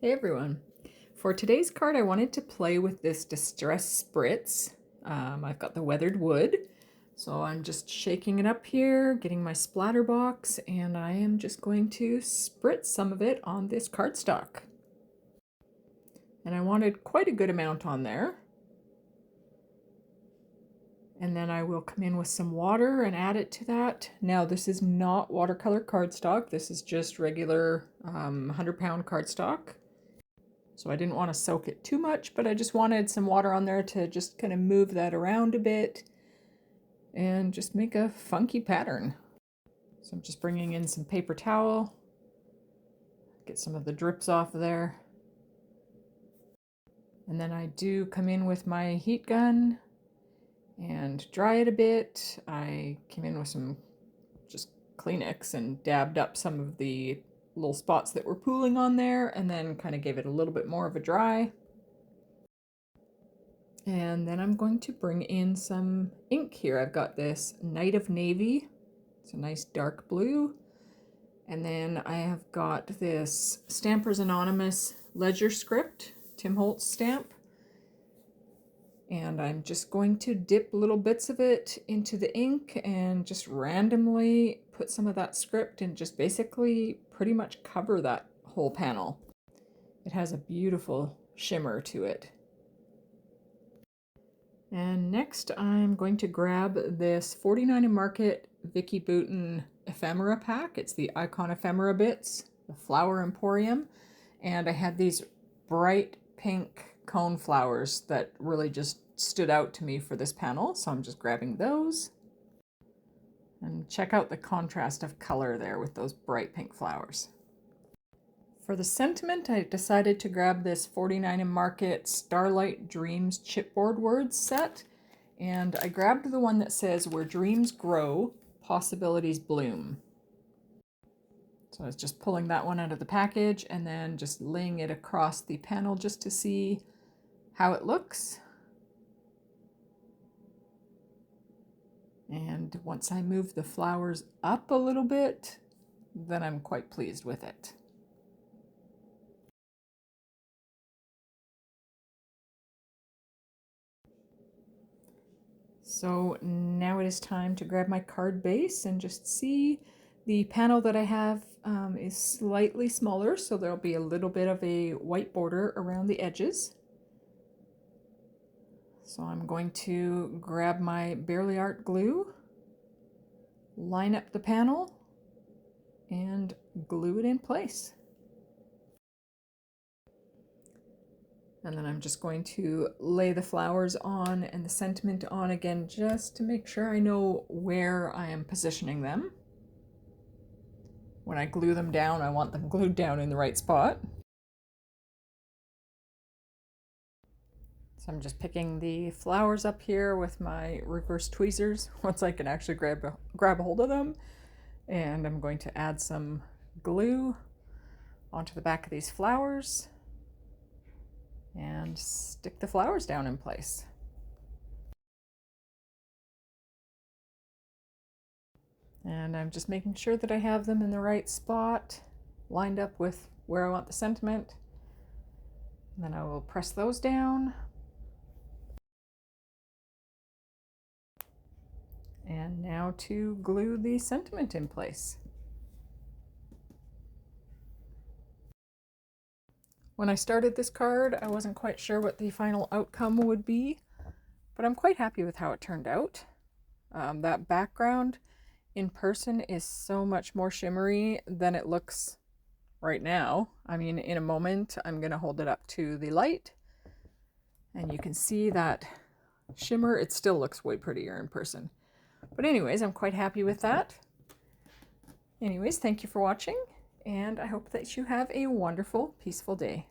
Hey everyone. For today's card, I wanted to play with this Distress Spritz. I've got the weathered wood, so I'm just shaking it up here, getting my splatter box, and I am just going to spritz some of it on this cardstock. And I wanted quite a good amount on there. And then I will come in with some water and add it to that. Now, this is not watercolor cardstock. This is just regular 100-pound cardstock. So I didn't want to soak it too much, but I just wanted some water on there to just kind of move that around a bit and just make a funky pattern. So I'm just bringing in some paper towel, get some of the drips off there. And then I do come in with my heat gun and dry it a bit. I came in with some just Kleenex and dabbed up some of the little spots that were pooling on there, and then kind of gave it a little bit more of a dry. And then I'm going to bring in some ink here. I've got this Night of Navy. It's a nice dark blue. And then I have got this Stampers Anonymous Ledger Script, Tim Holtz stamp. And I'm just going to dip little bits of it into the ink and just randomly put some of that script and just basically pretty much cover that whole panel. It has a beautiful shimmer to it. And next I'm going to grab this 49 and Market Vicky Bouton ephemera pack. It's the Icon Ephemera Bits, the Flower Emporium. And I had these bright pink cone flowers that really just stood out to me for this panel. So I'm just grabbing those. And check out the contrast of color there with those bright pink flowers. For the sentiment, I decided to grab this 49 and Market Starlight Dreams chipboard words set. And I grabbed the one that says, "Where dreams grow, possibilities bloom." So I was just pulling that one out of the package and then just laying it across the panel just to see how it looks. And once I move the flowers up a little bit, then I'm quite pleased with it. So now it is time to grab my card base and just see. The panel that I have is slightly smaller, so there'll be a little bit of a white border around the edges. So I'm going to grab my Barely Art glue, line up the panel, and glue it in place. And then I'm just going to lay the flowers on and the sentiment on again, just to make sure I know where I am positioning them. When I glue them down, I want them glued down in the right spot. So I'm just picking the flowers up here with my reverse tweezers once I can actually grab a hold of them. And I'm going to add some glue onto the back of these flowers and stick the flowers down in place. And I'm just making sure that I have them in the right spot, lined up with where I want the sentiment. And then I will press those down. And now to glue the sentiment in place. When I started this card, I wasn't quite sure what the final outcome would be, but I'm quite happy with how it turned out. That background in person is so much more shimmery than it looks right now. I mean, in a moment, I'm going to hold it up to the light, and you can see that shimmer. It still looks way prettier in person. But anyways, I'm quite happy with that. Anyways, thank you for watching, and I hope that you have a wonderful, peaceful day.